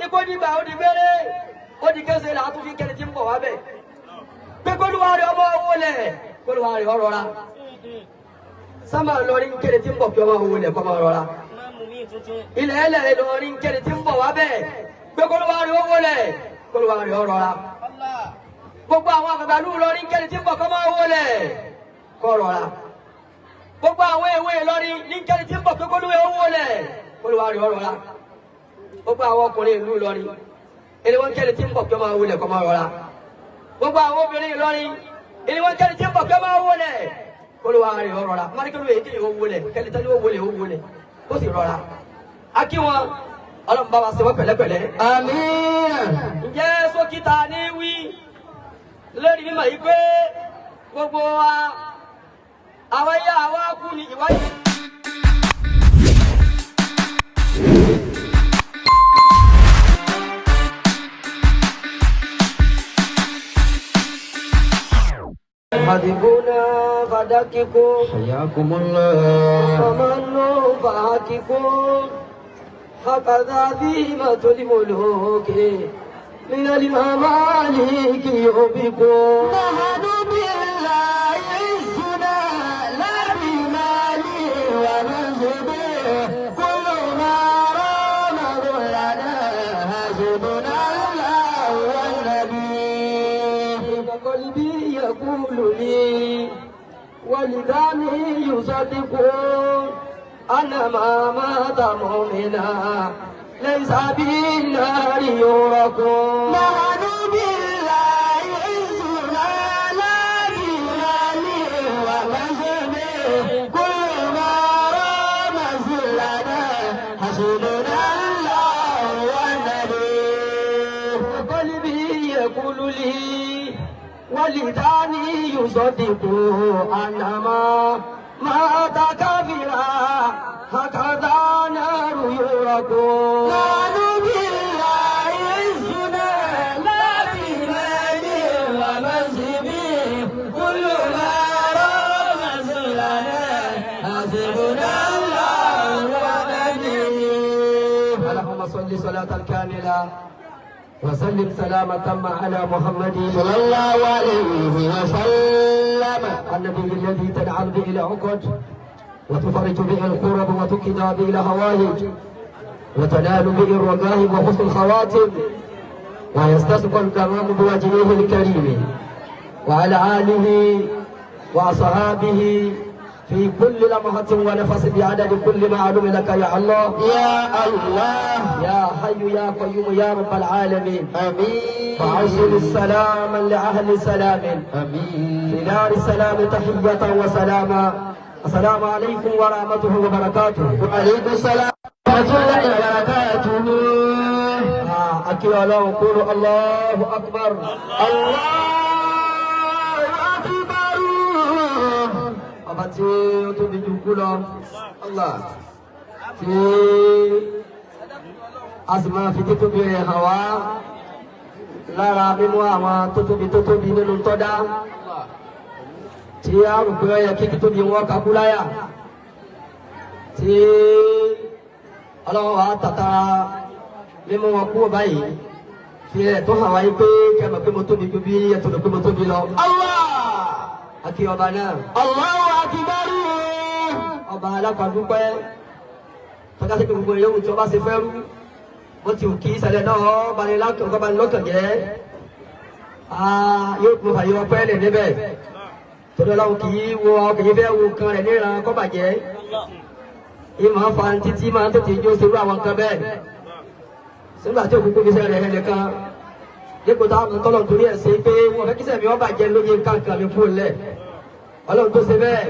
ikú dìgbà ó di gbére ó di kése là á tún fi kẹ́ni tí ń bọ̀ wá bẹ̀ pé kólúwárí ọmọ owó lẹ̀ kólúwárí ọ̀rọ̀ ra sábà lọrí ń kẹ́ni tí ń bọ̀ kí ọmọ owó lẹ̀ kọ́ máa rọra ilẹ̀ ẹlẹ̀ lọrí ń kẹ́ni tí ń bọ̀ wá bẹ̀ pé kólúwárí owó lẹ̀ kólúwárí ọ̀rọ̀ ra gbogbo àwọn àgbàgbà lù lọrí ń kẹ́ni tí ń bọ̀ kọ́ máa owó lẹ̀ kọ́ rọra gbogbo àwọn ewé Ìlọrin ní kẹ́ni tí ń bọ̀ pé kólúwé owó lẹ̀ kólúwárí ọ̀rọ̀ ra gbogbo àwọn ọkùnrin ìlú Ìlọrin èdè wọn kẹ́ni tí ń bọ̀ kí ọmọ owó lẹ̀ kọ́ máa rọra gbogbo àwọn obìnrin Ìlọrin èdè wọn kẹ́ni tí ń bọ̀ kí ọmọ owó lẹ̀ kólúwárí ọ̀rọ̀ ra mọ́nìkẹ́lú èyí kéèyàn owó lẹ̀ kẹ́ni tẹ́lẹ̀ owó lẹ̀ ó sì rọra akí wọn Ọlọ́run bá wa ṣe wọ́n pẹ̀lẹ́pẹ̀lẹ́. Àmín. Ǹjẹ́ sókítà ní wí lórí mímọ̀ yìí pé gbogbo wa àwọn ẹ̀yà àwa kú ní ìwádìí. Hadibuna fadakiku Hayakumullah. Amanu fahakiku Hakadha dhimatul muluki Minal mamaliki yubiku Nahanu billahi izzuna la bimali wa nazbi kullu ma rama lana hasbuna Allah wa nabi qalbi yaqulu li walidani yusaddiqu أنا ما مات مؤمنا ليس بالنار يوركم نحن بالله عزنا لا بمالي ومزمي كل ما رام زلنا حسبنا الله والنبي قلبي يقول لي ولداني يصدق أنا ما تكفيرا هكذا نار يوركم نحن بالله عزنا لا بمالي ومزمي كل ما رام زلنا حسبنا الله والنبي اللهم صل صلاة كاملة وسلم سلاما تم على محمد صلى الله عليه وسلم النبي الذي تنعم به العقد وتفرج به الكرب وتكدى به الهوائج وتنال به الرغائب وحسن الخواتم ويستسقى الكرام بوجهه الكريم وعلى آله وأصحابه في كل لمحة ونفس بعدد كل معلوم لك يا الله يا الله يا حي يا قيوم يا رب العالمين امين فأوصل السلام لأهل سلام امين في دار السلام تحية وسلاما السلام عليكم ورحمته وبركاته وعليكم السلام ورحمة الله وبركاته أكيد الله قولوا الله أكبر الله أكبر ọba tí ó tóbi jù kú lọ Allah tí a sì máa fi títóbi rẹ̀ hàn wá lára nínú àwọn tó tóbi nínú tọ́dá tí a rò pé ó yẹ kí títóbi wọn kakú láyà tí ọlọ́wọ́ wa tàtà mímú wọn kú báyìí fi rẹ̀ tó hàn wáyé pé kẹmọ̀ pé mo tóbi ju bí ẹ tó lọ pé mo tóbi lọ. Allah Akí ọba náà. Allahu Akbar. Ọba alápàdúpẹ́ tọ́ka sí pé gbogbo ìyẹ́wò tí ọba ṣe fẹ́ rú bó ti kí ìṣẹ̀lẹ̀ náà bani lọ́kàn jẹ́ yóò tún fàyè ọpẹ́ lẹ̀ níbẹ̀ torí ọlọ́run kì í wo àwọn kì í fẹ́ wo kan rẹ̀ níran kọ́ bàjẹ́ ìmọ̀ fa títí máa ń tètè jó serú àwọn kan bẹ́ẹ̀ nígbà tí òkúkú fi sẹ́ rẹ̀ nìkan dípò táwọn tọ́lọ̀ torí ẹ̀ sí pé wọ́n fẹ́ kí sẹ́mi ọba jẹ́ lóye kankan mi fún un lẹ̀ ọlọ́run tó ṣe bẹ́ẹ̀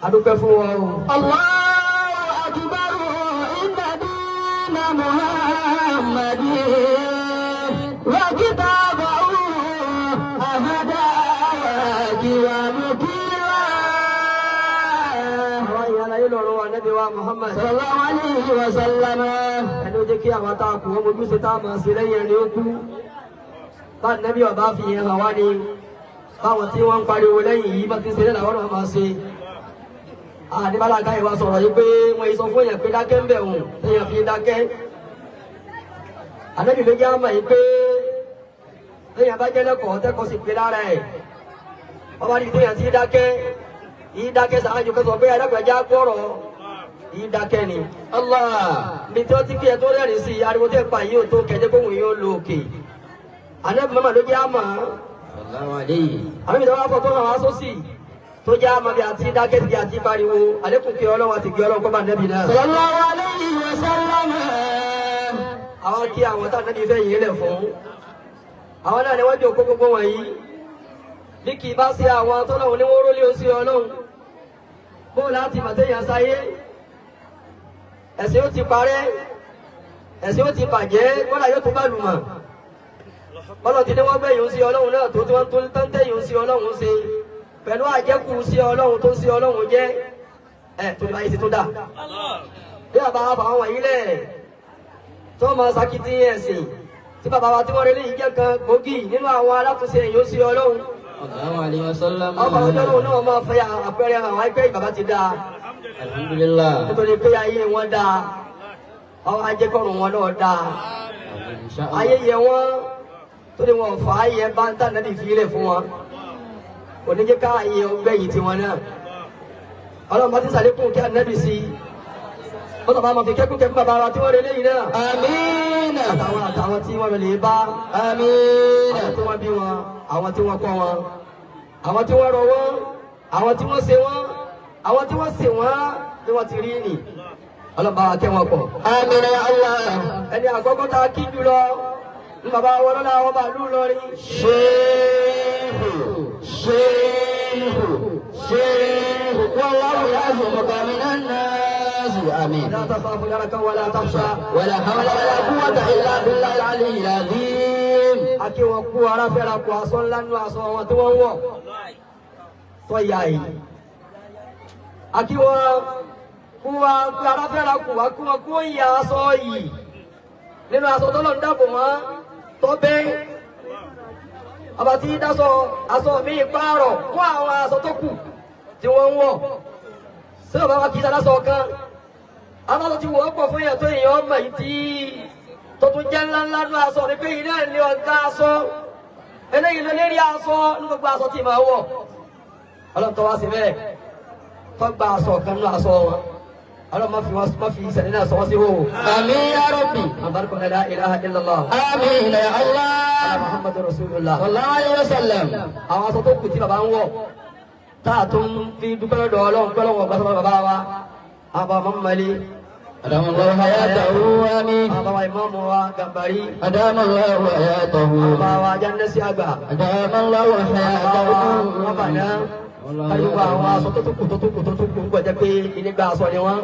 adúpẹ́ fún wọn o. Allahu Akbar inna dina Muhammadin wa kitabahu ahada wa mukira. Àwọn ìyàlá yìí lọ́rọ̀ wa Nábì wa Muhammad sallallahu alayhi wa sallam. ẹni ó jẹ́ kí àwọn tá a kù wọ́n mojú sí tá a máa ṣe lẹ́yìn ẹni ó kú. Bá Nábì ọba fi yẹn hàn wá ni báwọn tí wọ́n ń pariwo lẹ́yìn yìí bá ti ń ṣe lẹ́nà àwọn náà máa ṣe. Àdébálà ká ìwà sọ̀rọ̀ yìí pé wọ́n yìí sọ fún èèyàn pé dákẹ́ ń bẹ̀ wọ̀n èèyàn fi dákẹ́. Ànábì ló jẹ́ àmọ́ yìí pé téèyàn bá jẹ́ lẹ́kọ̀ọ́ tẹ́kọ̀ọ́ sì pé lára ẹ̀ ọba ní téèyàn ti dákẹ́ yìí dákẹ́ sàájú kẹsàn pé ẹlẹ́gbẹ̀já gbọ́rọ̀ yìí dákẹ́ ni. Allah. Bí tí wọ́n ti kí ẹ tó rẹ́rìn sí ariwo tẹ́ pa yìí ò tó kẹjẹ́ kóhùn yìí ó lo òkè. Ànábì mọ́mọ́ ló jẹ́ àmọ́. Sallallahu alayhi. Ànábì tó wá fọ́ tó hàn wá sósì tó jẹ́ àmọ́ bí àti dákẹ́ sí àti pariwo àlékún kí Ọlọ́run àti kí Ọlọ́run kọ́ bá Ànábì náà. Sallallahu alayhi wa sallam. Àwọn kí àwọn tá Ànábì fẹ́ yìí lẹ̀ fún. Àwọn náà ni wọ́n jókòó gbogbo wọ̀nyí. Bí kì í bá sí àwọn tọ́lọ́run ní wọ́n rólé oṣù Ọlọ́run. Bó láti màtẹ́yàn sáyé. Ẹ̀sìn ó ti parẹ́. Ẹ̀sìn ó ti bàjẹ́. Bọ́lá yóò tún bá lùmọ̀. Bọ́lá ti ní wọ́n gbẹ̀yìn sí Ọlọ́run náà tó tí wọ́n tún tẹ́yìn sí Ọlọ́run ṣe. Pẹ̀lú àjẹkù sí Ọlọ́run tó sí Ọlọ́run jẹ́. Tó ní báyìí ti tún dà. Bí bàbá wa fàwọn wọ̀nyí lẹ̀. Tí wọ́n máa sakiti ẹ̀sìn. Tí bàbá wa tí wọ́n rí léyìí jẹ́ kan gbòógì nínú àwọn alátúnṣe èèyàn sí Ọlọ́run. Sallallahu alayhi wa sallam. Ọba Ọlọ́run náà máa fẹ́ àpẹẹrẹ àwọn ẹgbẹ́ bàbá ti dáa. Alhamdulillah. Nítorí pé ayé wọn dáa. Ọwọ́ ajẹ́kọ̀rùn wọn náà dáa. Ayé yẹ wọ́n tó ní wọn fà á yẹ bá ń tà náà ìfilẹ̀ fún wọn. Kò ní jẹ́ ká ayé ọgbẹ́ yìí tiwọn náà. Ọlọ́run bá ti sàlékún kí Ànábì sí. Wọ́n tọ́ bá máa fi kẹ́kún kẹ́kún bàbá wa tí wọ́n rí léyìí náà. Àmín. Àtàwọn tí wọ́n lè bá. Àmín. Àwọn tí wọ́n bí wọn, àwọn tí wọ́n kọ́ wọn, àwọn tí wọ́n rọ wọ́n, àwọn tí wọ́n ṣe wọ́n, àwọn tí wọ́n ṣe wọ́n bí wọ́n ti rí nì. Ọlọ́ba wa kẹ́ wọn pọ̀. Àmín ya Allah. Ẹni àkọ́kọ́ tá a kí jùlọ ní bàbá wọn lọ́la wọn bá lù lọ́rin. Sheikh. Wallahu ya'zimuka minan nas. Àmín. La takhafu yaraka wala takhsha. Wala hawla wala quwwata illa billahil aliyyil azim. Akí wọn kú ara fẹ́ra kú aṣọ ńlá nínú aṣọ wọn tí wọ́n wọ̀. Tọ́ ya yìí. Akí wọn kú ara fẹ́ra kú wá kú wọn kú ìyá aṣọ yìí. Nínú aṣọ tó lọ ń dàbò wọn tó bẹ́. Ọba tí dáṣọ aṣọ mi pààrọ̀ fún àwọn aṣọ tó kù tí wọ́n ń wọ̀. Ṣé ọba wa kì í dáṣọ kan? Aṣọ tí wọ́n pọ̀ fún yẹn tó èèyàn ọmọ yìí tí tó tún jẹ́ ńláńlá ní aṣọ ní pé iná ní ọ̀gá aṣọ. Eléyìí ló lérí aṣọ ní gbogbo aṣọ tí màá wọ̀. Ọlọ́tọ̀ wá sí bẹ́ẹ̀. Tó gba aṣọ kan ní aṣọ wọn. Ọlọ́run má fi ìṣẹ̀lẹ̀ náà sọ wọ́n sí hó. Àmín ya Rabbi. Àbárikọ̀ la ilaha illallah. Àmín ya Allah. Muhammadu Rasulullah. Sallallahu alayhi wa sallam. Àwọn aṣọ tó kù tí bàbá ń wọ̀. Táà tó ń fi dúpẹ́ lọ́dọ̀ Ọlọ́run pẹ́ lọ́wọ́ gbàsọ́ bàbá wa. Àbá mọ́mọ́lé. Adamallahu hayatahu. Àmín. Àbá wa ìmáàmù wa Gàmbàrí. Adamallahu hayatahu. Àbá wa Jannasi àgbà. Adamallahu hayatahu. Wọ́n bà náà. Káyọ̀ àwọn aṣọ tó kù ń gbọ́dọ̀ pé ìnígbà aṣọ ni wọ́n.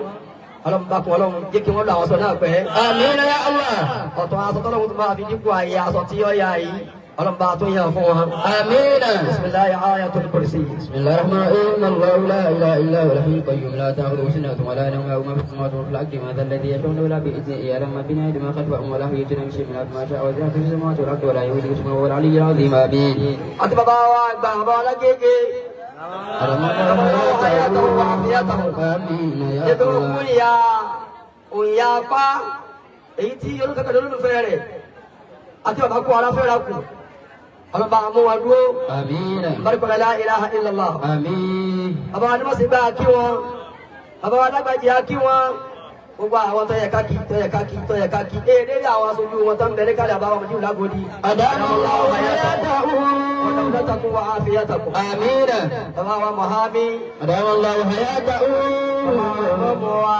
Ọlọ́run bá kún Ọlọ́run jẹ́ kí wọ́n lọ àwọn aṣọ náà pẹ́. Àmín ya Allah. Ọ̀tọ̀ aṣọ tọ́lọ́run tó máa fi dínkù àyè aṣọ tí ó yà yìí. Ọlọ́run bá tún yàn fún wọn. Àmín. Bismillahi ayatul kursi. Bismillahir rahmanir rahim. Allahu la ilaha illa huwal hayyul qayyum la ta'khudhuhu sinatun wa la nawm lahu ma fis samawati wa fil ardi man dhal ladhi yashfa'u illa bi idhnihi ya'lamu ma bayna aydihim wa ma khalfahum wa la yuhituna bi shay'in min ilmihi illa bima sha'a wa wasi'a fis samawati wal ardi wa la yuhituna bi shay'in min ilmihi illa bima sha'a. Àmín. Àti bàbá wa gbà bàbá wa lágége. Adamallahu hayatahu wa afiyatahu. Àmín ya Ètò Allah. òkú ìyá òyà apá èyí tí olùkẹ́kẹ́ lólùfẹ́ rẹ̀ àti bàbá kú ara fẹ́ra kù. Ọlọ́ba àmú wa dúró. Àmín. Àbárikọ̀ la ilaha illallah. Àmín. Bàbá wa ní wọ́n sì gbá kí wọn. Bàbá wa dágbàjì á kí wọn. Gbogbo àwọn tó yẹ ká kí. Èdè ní àwọn aṣojú wọn tó ń bẹ̀rẹ̀ kálẹ̀ àbáwọn ọmọdé ìlàgòdì. Adamallahu hayatahu. Ọ̀dọ̀mọdọ́takùn wa àfiyàtakùn. Àmín. Bàbá wa Mọ̀hámí. Adamallahu hayatahu. Ọmọ wa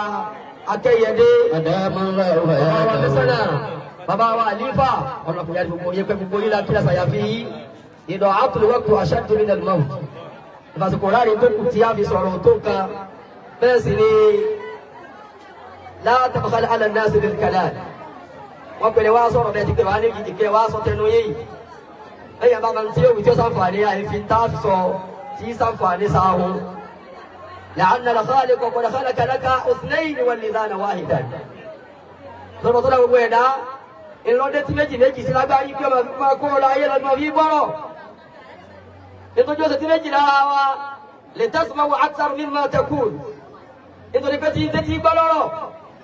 Akẹ́yẹdé. Adamallahu Bàbá wa hayatahu. Mẹ́sánà. Bàbá wa Àlífà. Ọlọ́kùnrin àti gbogbo yẹpẹ́ gbogbo yìí lákìlá sàyàfi. Ìdọ̀ àtúlùwọ́kù ashaddu minal mawt. Ìbásùkò láàrin tó kù tí a fi sọ̀rọ̀ tó kan. Bẹ́ẹ̀ sì ni la tabkhal ala an-nas bil kalam. Wọ́n pèlè wá sọ̀rọ̀ bẹ́ẹ̀ ti pè wá ní ìdíkẹ́ wá sọ tẹnu yìí. Ẹ̀yà bá máa ń tí ó wù tí ó sàǹfààní àìfi tá a fi sọ tí sàǹfààní sáhùn. La'anna al-khaliqa qad khalaqa laka ithnayn wal-lidhana wahidan. Lọ́dọ̀ tó dá gbogbo ẹ̀dá. Ìlọ́dẹ tí méjì sí lágbárí bí ọmọ fífún akó ọlọ ayé lọ́dún fi gbọ́rọ̀. Nítorí ó sì tí méjì lára wa lè tasma'u akthar mimma taqul. Nítorí pé tí ń tẹ́tí gbọ́ lọ́rọ̀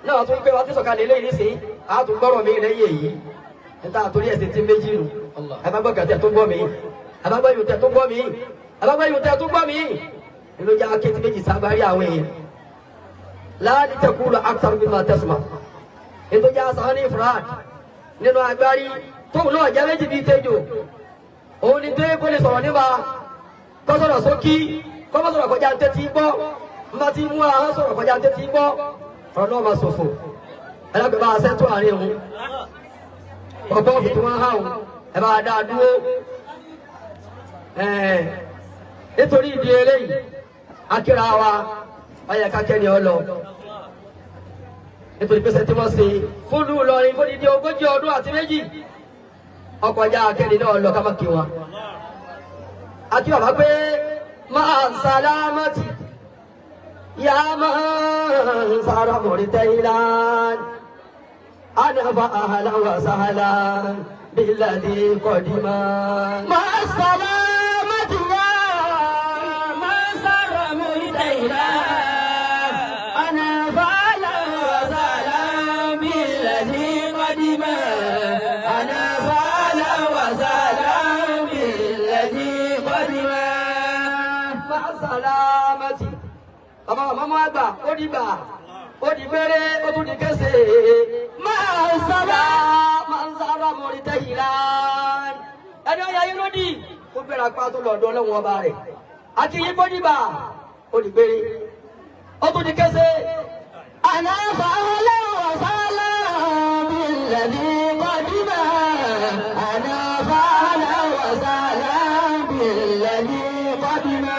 náà tún pé wá tí sọ̀kalẹ̀ lé ìrísí àtún gbọ́rọ̀ mi lẹ́yìn èyí. níta àtòrí ẹ̀sìn tí méjì nù àbágbọ́ kẹtẹ tó gbọ́ mi àbágbọ́ yóò tẹ tó gbọ́ mi àbágbọ́ yóò tẹ tó gbọ́ mi nínú yá akéèti méjì sábàárì àwọn èèyàn láàdì tẹkù lọ akitari bí máa tẹsùmá ètò yá sàn ní ifrad nínú agbárí tóun náà jẹ́ méjì bíi tẹ́jọ́ òun ni tó kó lè sọ̀rọ̀ nípa kọ́sọ̀rọ̀ sókí kọ́mọ́sọ̀rọ̀ kọjá ń tẹ́tí gbọ́ nígbà tí mú àwọn sọ̀rọ̀ kọjá ń tẹ́tí gbọ́ ọ̀rọ̀ náà máa ṣòfò ẹlẹ́gbẹ̀ẹ́ bá a sẹ́tọ̀ àárín òun ọ̀pọ̀ òfin tí wọ́n há òun ẹ bá a dá a dúró nítorí ìdí eléyìí akíra wa ọyẹ kákẹ́ni ọ lọ nítorí pèsè tí wọ́n ṣe fúlù lọrin fódìdí 40 ọdún àti méjì ọkọjá akẹ́ni náà lọ ká má kí wọn. akí bàbá pé máa ń sálámàtì yá máa ń sára mọ̀rí tẹ́yìnlán àdàbà àhàlà wà sàhàlà bílàdí kọ̀dìmá. máa ń sálámàtì yá máa ń sára mọ̀rí tẹ́yìnlán. Bàbá màmá àgbà ó di gbà ó di gbére ó tún di kẹsẹ̀. Máa ń sábà mọ̀rí tẹ́yìn láàrín. Ẹni ọ̀yà yín ló dì ó gbéra pa tó lọ́dọ̀ ọlọ́run ọba rẹ̀. Akíyí kó di gbà ó di gbére ó tún di kẹsẹ̀. Ànáfà ọlọ́wọ̀ sálá bí lẹ́ni kọ́dímà. Ànáfà ọlọ́wọ̀ sálá bí lẹ́ni kọ́dímà.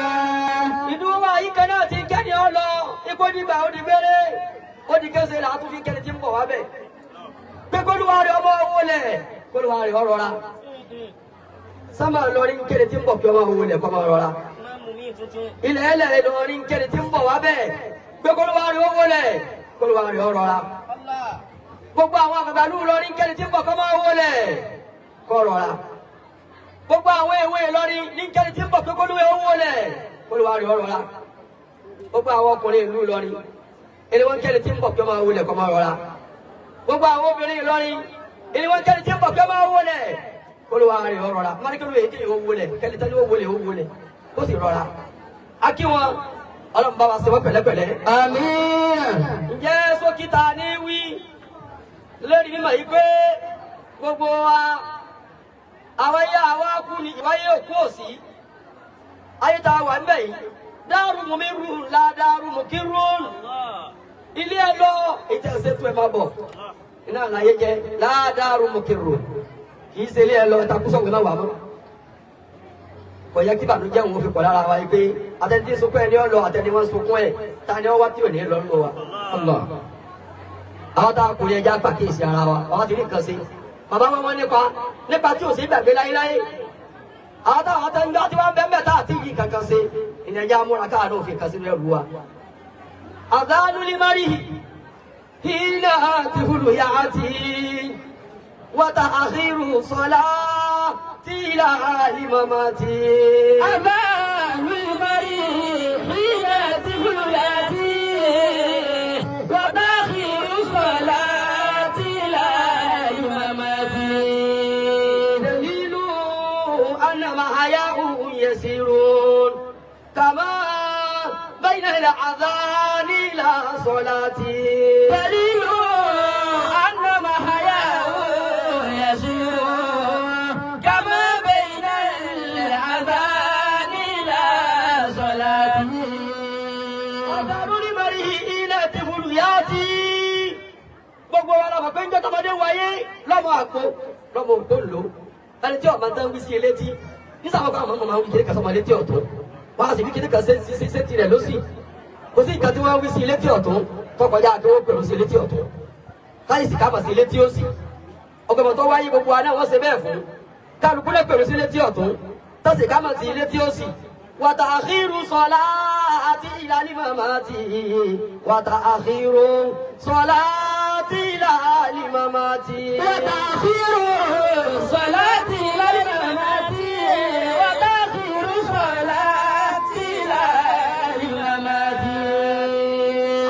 Ìdúró wa yìí kan náà ti kẹ́ni ọ lọ ipò dìgbà ó di gbére ó di kése là á tún fi kẹ́ni tí ń bọ̀ wá bẹ̀. Pé kólúwa rẹ̀ ọmọ owó lẹ̀ kólúwa rẹ̀ ọ̀rọ̀ ra. Sámà lọrin kẹ́ni tí ń bọ̀ kí ọmọ owó lẹ̀ kọ́ máa rọra. Ilẹ̀ ẹlẹ̀ lọrin kẹ́ni tí ń bọ̀ wá bẹ̀. Pé kólúwa rẹ̀ owó lẹ̀ kólúwa rẹ̀ ọ̀rọ̀ ra. Gbogbo àwọn àgbàlú lọrin kẹ́ni tí ń bọ̀ kọ́ máa owó lẹ̀ kọ́ rọra. Gbogbo àwọn èwe lọrin ní kẹ́ni tí ń bọ̀ pé kólúwa owó lẹ̀ olùwárí ọ̀rọ̀ la gbogbo àwọn ọkùnrin ìlú Ìlọrin ẹni wọn kẹ́ni tí ń bọ̀ kí ọmọ wọlé kọ́ máa rọra gbogbo àwọn obìnrin Ìlọrin ẹni wọn kẹ́ni tí ń bọ̀ kí ọmọ wọlé olùwárí ọ̀rọ̀ la mọ́nìkẹ́lú èdè yìí ó wọlé kẹ́ni tẹ́lẹ̀ ó wọlé ó sì rọra akí wọn Ọlọ́run bá wa ṣe wọ́n pẹ̀lẹ́pẹ̀lẹ́. Àmín. Ǹjẹ́ sókítà ní wí lórí mímọ̀ yìí pé gbogbo wa àwọn ẹ̀yà àwọn akú ni ìwáyé òkú òsì ayé tá a wà ń bẹ̀ yìí dáàrú mọ̀mí rún la dáàrú mọ̀kí rún ilé ẹ lọ ètò ẹ̀sẹ̀ tó ẹ máa bọ̀ iná àlàyé jẹ láàdáàrú mọ̀kí rún kì í ṣe ilé ẹ lọ ẹ̀ta kú sọ̀gbìn náà wà mọ́ kò yẹ kí ìbànújẹ́ òun fi pọ̀ lára wa yìí pé àtẹni tí ń sunkún ẹ ní ọlọ àtẹni wọn sunkún ẹ ta ni wọn wá tí ò ní lọ ń lọ wa àwọn tá a kò ní ẹja pàkíyèsí ara wa àwọn ti ní nǹkan ṣe bàbá wọn nípa tí ò sí gbàgbé láyéláyé àwọn táwọn tẹ́ ń gbá tí wọ́n bẹ́ mẹ́ta àti yìí kankan ṣe ìnẹ̀já múra káàdùn òfin kan sínú ẹrù wa. àdánù ní mari hìnà àti hùlù yá àti wọ́tà àkírù sọ́lá tí ìlà àlìmọ́mọ́ ti. àdánù ní mari hìnà àti hùlù yá àti wọ́tà àkírù sọ́lá tí ìlà àlìmọ́mọ́ ti. حياء يسيرون كما بين الأذان إلى صلاتي دليل أنما حياء يسيرون كما بين الأذان إلى صلاتي أذان لمرئ إلى طفولياتي gbogbo wa la mọ̀ pé ń jẹ́ tọmọdé wáyé lọ́mọ àpò lọ́mọ ògbó lò ẹni tí ọ̀ma dán wí sí elétí nísàwọn kan àwọn ọmọ máa ń wí kéde kan sọmọ létí ọ̀tún wọn á sì wí kéde kan ṣe tirẹ̀ lọ́sì kò sí ìkan tí wọ́n wí sí létí ọ̀tún tọkọjá kí wọ́n pèrò sí létí ọ̀tún káyì sì káàmà sí létí òsì ọgbẹ̀mọ̀ tó wáyé gbogbo wa náà wọ́n ṣe bẹ́ẹ̀ fún kálukú lè pèrò sí létí ọ̀tún tọ́sì káàmà sí létí òsì wàtà àkírù sọlá àti ìlànà màmá ti wàtà àkírù sọlá àti ìlànà màmá ti wàtà àkírù sọlá àti ìlànà màmá ti wàtà àkírù sọlá àti ìlànà màmá ti.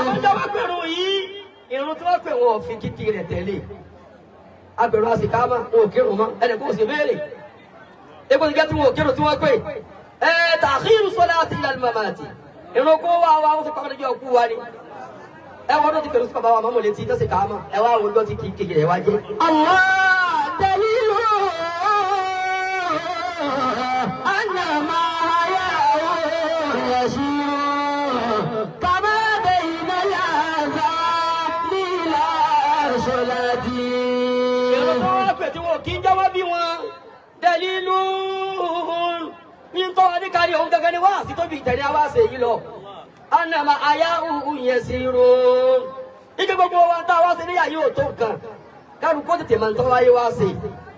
àwọn ìjọba pẹ̀rù yìí irun tí wọ́n pè wọ́n fi kíkì rẹ̀ tẹ̀lé agbèrò àsìkámà wọn ò kírun mọ́ ẹnì kó sì béèrè epo ti gẹ́ tí wọn ò kírun tí wọ́n pè tàkírù sọ́láàtì ilal mamati ìrun kó wá wá wọ́n fi pàmò níjọ́ kú wa ni ẹ wọ́n tó ti pẹ̀lú sí bàbá wa mọ́mọ́ létí tó sì káàmà ẹ wá àwọn ọjọ́ ti kì í kékeré ẹ wá jẹ́. Allah dalilu annama yasiru kama bayna al-azani ila salati. ìrun tó wá pè tí wọn kì í jẹ́wọ́ bí wọn dalilu tọ́ ní kárí ohun gangan ni wá sí tóbi ìtẹ̀lé àwa ṣe yìí lọ. Anama aya yasiru. Ike gbogbo wa tá a wá ṣe níyà yóò tó nǹkan. Káàrú kó tètè máa ń tọ́ wáyé wá ṣe.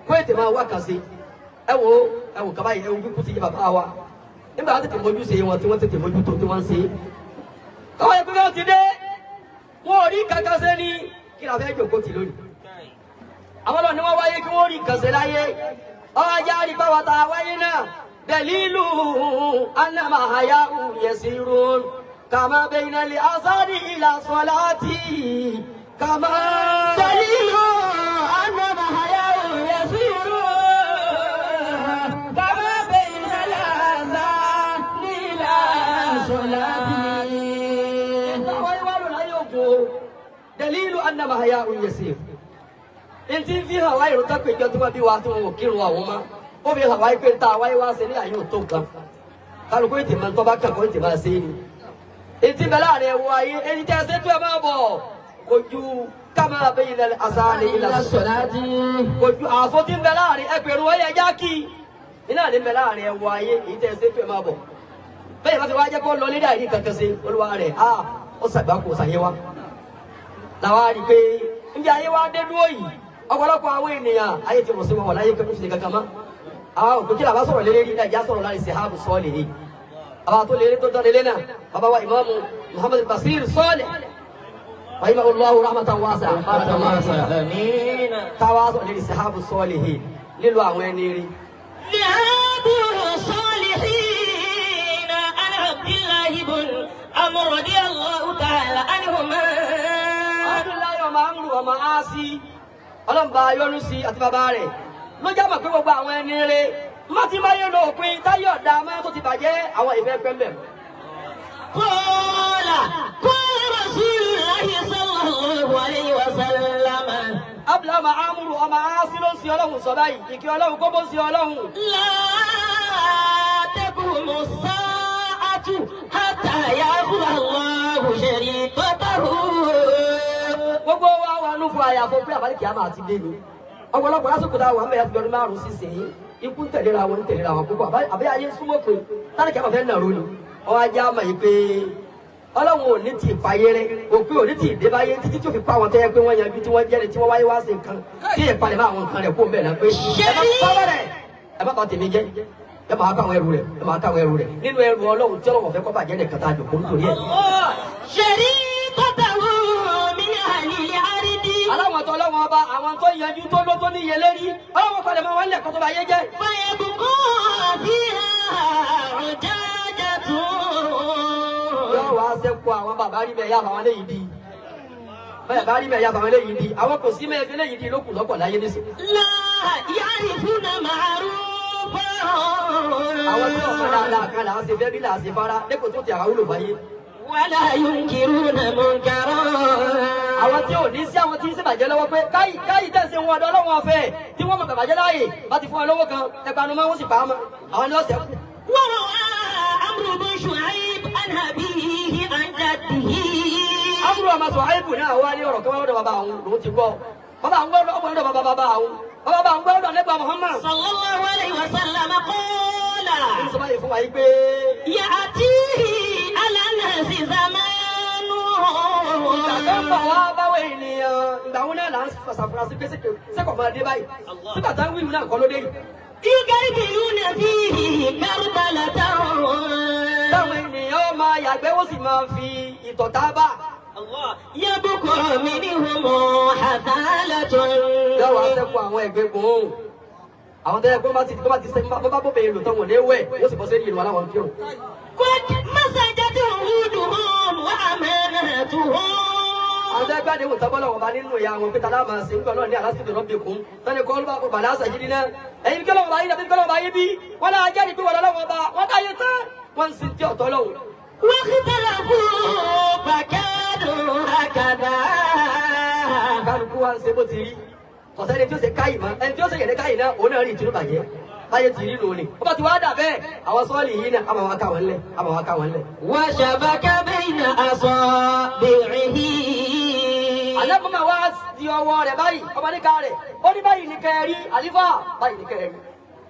Kó tètè máa wá kàn sí. Ẹ wo kaba yìí, ẹ wo kíkú ti yé bàbá wa. Nígbà wọn tètè mójú ṣe wọn tí wọ́n tètè mójú tó tí wọ́n ń ṣe. Káwọn yẹn pé wọ́n ti dé. Wọ́n ò rí kankan ṣe ní kí la fẹ́ jòkó tì lónìí. Àwọn ọlọ́ni wọ́n wáyé kí wọ́n rí nǹkan ṣe láyé. Ọjà àdìbá wa ta wáyé náà. دليل أنما حياء يسير كما بين الأذان إلى صلاتي كما دليل أنما حياء يسير كما بين الأذان إلى صلاتي دليل أنما حياء يسير انت فيها غير تكوي جدوا بواتم وكيروا وما ó fi hàn wáyé pé tá a wáyé wá ṣe ní àyè òtó nǹkan kálukú ètè máa ń tọ́ bá kàkọ́ ètè máa ṣe é ni ètí bẹ́ẹ̀ láàrin ẹ̀wọ̀ ayé ẹni tẹ́ ẹ ṣe tó ẹ máa bọ̀ kò ju kámá abẹ́yìn lẹ́nu asáni ìlà sọ̀láàtì kò ju àfọ́ tí ń bẹ láàrin ẹgbẹ̀rún wáyé ẹja kí iná ní bẹ láàrin ẹ̀wọ̀ ayé èyí tẹ́ ẹ ṣe tó ẹ máa bọ̀ bẹ́ẹ̀ bá fi wá jẹ́ kó lọ nídà yìí kankan ṣe olúwa rẹ̀ ó ṣàgbákò ṣàyé wa làwa rí i pé níbi ayé wa dé dúró yìí ọ̀pọ̀lọpọ̀ àwọn ènìyàn ayé ti rọ̀ sí wọn wọ̀ láyé kẹ́kọ̀ọ́ fi kankan mọ́ òkè làbá sọ̀rọ̀ lélẹ́ rí náà ìjà sọ̀rọ̀ láti sèhábù sọ́ọ̀lì ni àbá tó lélẹ́ tó dán lélẹ́ náà bàbá wa ìmáàmù Muhammad Basir Salih rahimahullahu rahmatan wasi'a táwa sọ̀rọ̀ lórí sèhábù sọ́ọ̀lì yìí lílo àwọn ẹni rí. sèhábù salihina an Abdullahi ibn Amr radiyallahu ta'ala anhuma. Abdullahi ọmọ Amru ọmọ Asi ọlọ́mùbá yọ́nú sí àti bàbá rẹ̀ ló já mọ̀ pé gbogbo àwọn ẹni rẹ̀ má ti máa yé lọ òpin táyọ̀ ọ̀dà máa tó ti bàjẹ́ àwọn ìfẹ́ pẹ́ńbẹ̀. Qala Rasulullahi sallallahu alayhi wa sallam. Abdullahi Amru ọmọ Asi ló ń sin ọlọ́run sọ báyìí ìkí ọlọ́run kó bó ń sin ọlọ́run. La taqumu as-sa'atu hatta ya'khudha Allahu sharikatahu. Gbogbo wa wà nù fún àyàfọ́ pé àbálẹ̀ kìá máa ti dé ni. Ọ̀pọ̀lọpọ̀ lásìkò dáa wà ń bẹ̀rẹ̀ fi ọdún márùn-ún sísè yìí ikú ń tẹ̀léra wọn púpọ̀ àbẹ́ ayé súnmọ́ pé táwọn kìá máa fẹ́ nàró ni wọ́n á já mọ̀ yìí pé ọlọ́run ò ní ti ìpayé rẹ òpin ò ní ti ìdébáyé títí tí ó fi pa àwọn tẹ́yẹ pé wọ́n yanjú tí wọ́n jẹ́rìí tí wọ́n wáyé wá sí nǹkan tí ìpalẹ̀ máa àwọn nǹkan rẹ̀ kó ń bẹ̀ náà pé ẹ má bá tèmi jẹ́ ẹ máa ká àwọn ẹrù rẹ̀ nínú ẹrù ọlọ́run tí ọlọ́run fẹ́ kọ́ bàjẹ́ nìkan tá a jòkó nítorí ẹ̀. aláwọ̀ tó ọlọ́wọ́ ọba àwọn tó yanjú tó ló tó níye lérí ọlọ́wọ́ padà máa wọ́n lẹ̀kọ́ tó bá yé jẹ́. fàyẹ̀bùkún àfihàn ọ̀jájà tó. yóò wá sẹ́kù àwọn bàbá rí bẹ́ẹ̀ yá àwọn léyìí di bàbá rí bẹ́ẹ̀ yá àwọn léyìí di àwọn kò sí mẹ́ẹ̀ẹ́ fi léyìí di lókùn lọ́pọ̀ láyé nísìn. la ya'rifuna ma'rufan. àwọn tí wọ́n fẹ́ dáadáa kan là ń ṣe fẹ́ bí là ń ṣe fara dẹ́kun tó ti àwọn wúlò báyé. wala yunkiruna munkaran. àwọn tí ò ní sí àwọn tí ń ṣèbàjẹ́ lọ́wọ́ pé káyì tẹ̀sí wọn ọ̀dọ́ ọlọ́wọ́n ọ̀fẹ́ tí wọ́n mọ̀ bàbàjẹ́ láàyè bá ti fún ọ lọ́wọ́ kan ẹ̀panu máa ń sì pa á mọ́ àwọn ni wọ́n sẹ́kù. وروى عمرو بن شعيب عن أبيه عن جده. Amru ọmọ Ṣuaibu náà wá ní ọ̀rọ̀ kan wá lọ́dọ̀ bàbá àwọn lòún ti gbọ́ bàbá àwọn gbọ́dọ̀ ọmọ lọ́dọ̀ bàbá àwọn bàbá àwọn gbọ́dọ̀ nípa Muhammad. sallallahu alayhi wa sallam qala. ń sọ báyìí fún wa yìí pé. ya'tihi ala nasi zamanu. ìgbà wá báwo ènìyàn ìgbà wọn náà là ń ṣàfurasí pé sẹ́kọ̀ máa dé báyìí sígbà tá ń wíwú náà kọ́ ló dé. yugargiluna fihi garbalatan. táwọn ènìyàn máa yàgbẹ́ wọ́n sì máa fi ìtọ̀ tábà. yabqa minhum hathalatun. yóò wá sẹ́kù àwọn ẹgbẹ́ gbòòrùn àwọn tẹ́lẹ̀ pé bá ti sẹ́kù bá bó bẹ̀rẹ̀ lò tán wọ́n lé wẹ̀ yóò sì bọ́ sí ìlú aláwọ̀ kírun. قد مسجت عهودهم وأماناتهم. àwọn ẹgbẹ́ àdéhùn tọ́gbọ́lọ́ wọn bá nínú ìyá wọn pé tàlá máa sìn gbọ́dọ̀ ní aláṣẹ rọ́bìkún tọ́ni kọ́ ló bá kó bàlá àṣàjì náà ẹ̀yin kí lọ́wọ́ bá yí kí lọ́wọ́ bá yí bí wọ́n náà jẹ́rìí pé wọ́n lọ́wọ́ bá wọ́n dáyé tán wọ́n ń sin tí ọ̀tọ́ lọ́wọ́. واختلفوا فكانوا هكذا. kálukú wa ń ṣe bó ti rí ọ̀sẹ̀ ẹni tí ó ṣe káyì mọ́ ẹni tí ó ṣe yẹ̀dẹ́ káyì náà òun náà rí ìtúnú bàjẹ́ báyé ti rí lónìí ó bá ti wá dà bẹ́ẹ̀ àwọn sọ́ọ̀lì yìí náà àmọ́ wa ká wọn lẹ̀ àmọ́ wa ká wọn lẹ̀. وشبك بين أصابعه. àlẹ́kùnmá wa di ọwọ́ rẹ̀ báyìí ọmọ níka rẹ̀ ó ní báyìí ní kẹrí àlífà báyìí ní kẹrí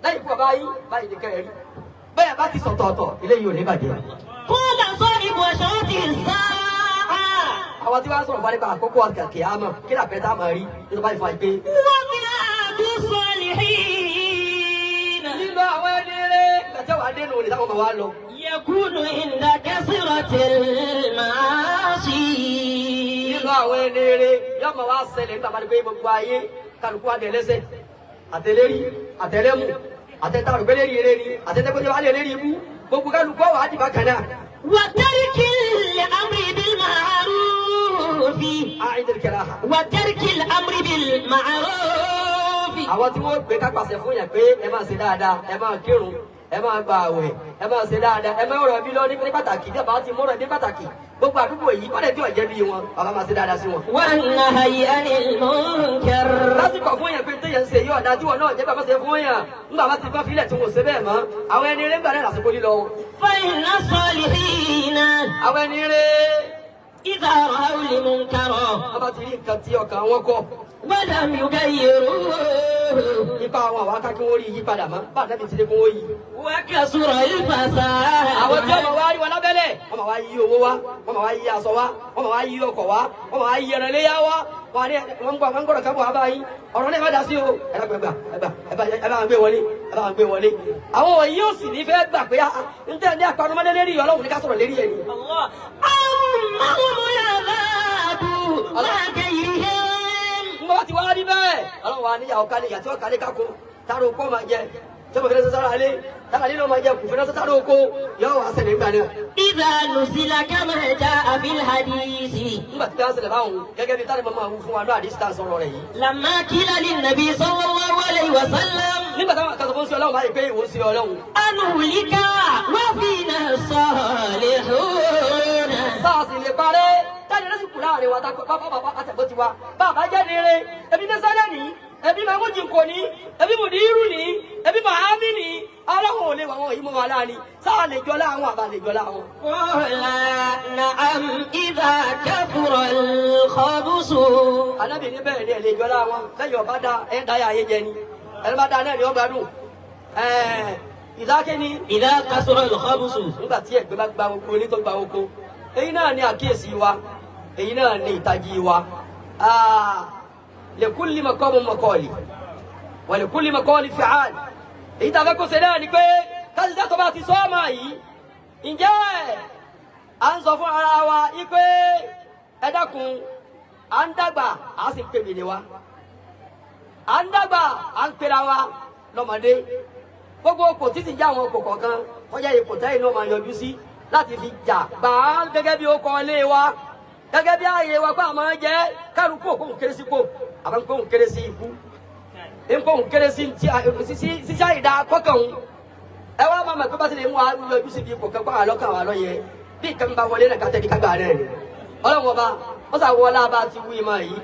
lẹ́yìn fún bàbá yìí báyìí ní kẹrí bẹ́ẹ̀ bá ti sọ̀tọ̀ọ̀tọ̀ ilé yìí ò ní bàjẹ́. قال صاحب أشراط الساعة. àwọn tí wọ́n sọ̀rọ̀ fún nípa àkókò àkàkẹ́ àmọ́ kí làpẹ́ tá a máa rí nínú báyìí fún àìpé. ومئات الصالحين. nínú àwọn ẹni rẹ̀ gbàtẹ́ wàá dénú ní táwọn ọmọ wa lọ. يكون عند كثرة المعاصي. nínú àwọn ẹni rẹ̀ yóò máa wá ṣẹlẹ̀ nígbà máa ní pé gbogbo ayé kálukú adé lẹ́sẹ̀ àtẹlérí àtẹlẹ́mù àtẹtàrúgbẹ́lẹ́rì eré ni àtẹtẹ́gbẹ́jẹ́ wà lẹ́rìí ibú gbogbo kálukú wà á dìbà kan náà. وترك الأمر بالمعروف. أعيد الكراهة. وترك الأمر بالمعروف. àwọn tí wọ́n gbé ká pàṣẹ fún yẹn pé ẹ máa ṣe dáadáa ẹ máa kírun ẹ máa gba àwẹ̀ ẹ máa ṣe dáadáa ẹ máa rọ̀ bí lọ ní pàtàkì bí ọba ti mọ̀rọ̀ ní pàtàkì gbogbo àdúgbò yìí kọ́lẹ̀ tí ò jẹ́ bí wọn bàbá máa ṣe dáadáa sí wọn. والنهي عن المنكر. lásìkò fún yẹn pé téèyàn ń ṣe yí ọ̀dà tí wọn náà jẹ́ bàbá ṣe fún yẹn nígbà bá ti bá filẹ̀ tí wọn ò ṣe bẹ́ẹ̀ mọ́ àwọn ẹni eré ń gbà náà lásìkò lílọ. فإن الصالحين àwọn ẹni eré إذا رأوا المنكر wọn bá ti rí nǹkan tí ọkàn wọn kọ ولم يغيروه nípa àwọn àwọn akákí wọn rí yípadà mọ́ bá àdábì ti dé kó wọ́n yí. وكثر الفساد. àwọn tí ọmọ wa rí wọn lábẹ́lẹ̀ wọ́n máa wá yí owó wá wọ́n máa wá yí aṣọ wá wọ́n máa wá yí ọkọ̀ wá wọ́n máa wá yí ẹran léyà wá wọ́n ń gbọ́dọ̀ kábọ̀ wá báyìí ọ̀rọ̀ náà má dá sí o ẹ bá wọn gbé wọlé ẹ bá wọn gbé wọlé. àwọn wọ̀nyí yóò sì ní fẹ́ gbà pé n tẹ́ ní àpanumọ́lé lérí ọlọ́run ní ká sọ̀rọ̀ lérí ẹ̀ ni. أمهم العذاب ما كيهم. n bá ti wá rí bẹ́ẹ̀ ọlọ́run wa níyàwó kálí ìyá tí wọ́n kálí kákó táró kó máa jẹ tí wọ́n fi rẹ́sẹ̀ sára alẹ́ tára lílo máa jẹ kù fi rẹ́sẹ̀ sára oko yóò wá ṣẹlẹ̀ nígbà náà. إذا نزل كما جاء في الحديث. nígbà tí wọ́n ṣẹlẹ̀ báwọn gẹ́gẹ́ bí tára máa wù fún wa ní àdìsí tá à ń sọ̀rọ̀ rẹ̀ yìí. لما قيل للنبي صلى الله عليه وسلم nígbà táwọn akásọ̀ fún sí ọlọ́run báyìí pé ìwọ sí ọlọ́run. أنهلك وفينا الصالحون. sáàsì lè parẹ́ táyà lọ́sì kù láàrin wa bàbá àtẹ̀gbọ́ ti wa bàbá jẹ́ nire ẹbí ní sálẹ̀ ní ẹbí máa ń kó jìnkò ní ẹbí mùdírù ní ẹbí màámi ní aláwọ̀ òlé wàwọn yìí mọ́ wa láàrin sáà lè jọ láwọn àbá lè jọ láwọn. قال نعم إذا كثر الخبث. alábì ní bẹ́ẹ̀ ni ẹ̀ lè jọ láwọn lẹ́yìn ọba dá ẹ̀ dáyà ayé jẹ ni ẹ̀ bá dá náà ni ó gbádùn ìdákẹ́ ni. إذا كثر الخبث. nígbà tí ẹ̀gbẹ́ bá gba oko onítọ́ gba oko èyí náà ni àkíyèsí wa èyí náà ni ìtají wa lèkúlì mọ̀kọ́mù mọ̀kọ́lì wà lèkúlì mọ̀kọ́lì fìhàn èyí tàbí kó ṣe náà ni pé káṣíṣà tó bá ti sọ ọmọ yìí ǹjẹ́ à ń sọ fún ara wa pé ẹ dákun à ń dàgbà à sì ń pè mí ni wa à ń dàgbà à ń pera wa lọ́mọdé gbogbo kò títí já àwọn kò kọ̀ọ̀kan kọjá ipò tẹ́yìn náà máa yọjú sí láti fi jà gbà á gẹ́gẹ́ bí ó kọ́ ilé wa gẹ́gẹ́ bí ààyè wa pé àmọ́ jẹ́ kálukú òkú kéré sí kò àmọ́ kó kéré sí ikú nkó kéré sí sísá ìdá kọ́kàn ẹ wá máa mọ̀ pé bá ti lè mú wa yọjú sí ibi ipò kan pààlọ́ kàn wá lọ́yẹ bí nǹkan bá wọlé náà kátẹ́ ní kágbá náà ni ọlọ́run ọba wọ́n sà wọlé abá ti wú ìmọ̀ yìí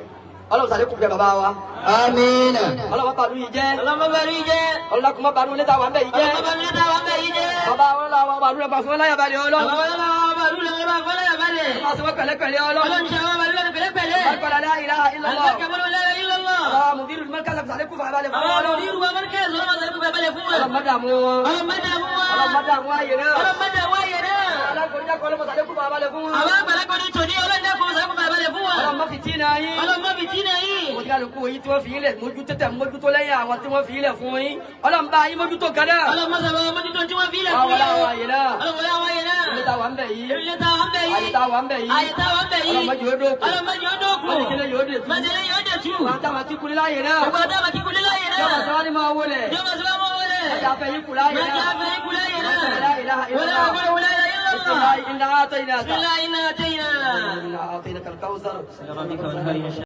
ọlọ́run sàlékún fẹ́ bàbá wa. Àmín. ọlọ́run bá dùn yìí jẹ́. ọlọ́mọ bá rí jẹ́. ọlọ́run kò má bàánú létà wà ń bẹ̀ yìí jẹ́. ọlọ́mọ bá rí létà wà ń bẹ̀ yìí jẹ́. bàbá wọn làwọn bàánú rẹ̀ bá fún ọláyà balẹ̀ ọlọ́run. bàbá wọn làwọn bàánú rẹ̀ bá fún ọláyà balẹ̀. wọ́n sọ wọ́n pẹ̀lẹ́pẹ̀lẹ́ ọlọ́run. ọlọ́run ṣe àwọn bàánú rẹ̀ pẹ̀lẹ́pẹ̀lẹ́. akọ̀lá la ilaha illallah. akọ̀lá la ilaha illallah. mudiru markaz sàlékún fún abalẹ̀ fún ọlọ́run. mudiru markaz sàlékún fún abalẹ̀ fún wọn. ọlọ́run mọ́dàmú wọn. ọlọ́run mọ́dàmú wọn. ọlọ́run mọ́dàmú ayé náà. ọlọ́run mọ́dàmú ayé náà. alákòójà kọ́ ọlọ́run sàlékún fún abalẹ̀ fún wọn. àwọn àgbàlagbà ní tòní ọlọ́run dẹ́kun sàlékún fún abalẹ̀ fún wọn. ọlọ́run má fìtínà yín. ọlọ́run má fìtínà yín. mo ti kálukú yìí tí wọ́n fi ilẹ̀ mójútó tẹ̀ mójútó lẹ́yìn àwọn tí wọ́n fi ilẹ̀ fún yín ọlọ́run bá yín mójútó gánà. ọlọ́run má sábà mójútó tí wọ́n fi ilẹ̀ fún yín. ọlọ́run wà yìí náà. ọlọ́run wà yìí náà. ilé ta wà ń bẹ̀ yìí. ilé ta wà ń bẹ̀ yìí. ayé ta wà ń bẹ̀ yìí. ayé ta wà ń bẹ̀ yìí. ọlọ́run má jẹ́ ó dókun. ọlọ́run má jẹ́ ó dókun. májèlé yóò dé tu. májèlé yóò dé tu. wọ́n á dábàá tí kulé láyé náà. gbogbo àdàbà tí kulé láyé náà. jọba sọ́wọ́n ni máa wọlé. jọba sọ́wọ́n máa wọlé. májà fẹ́ yín kù láyé náà. májà fẹ́ yín kù láyé náà. wala ilaha illallah. wala ilaha illallah. Bismillah, inna a'tainaka. Bismillah, inna a'tainaka. Inna a'tainaka al-kautsar. Rabbika wal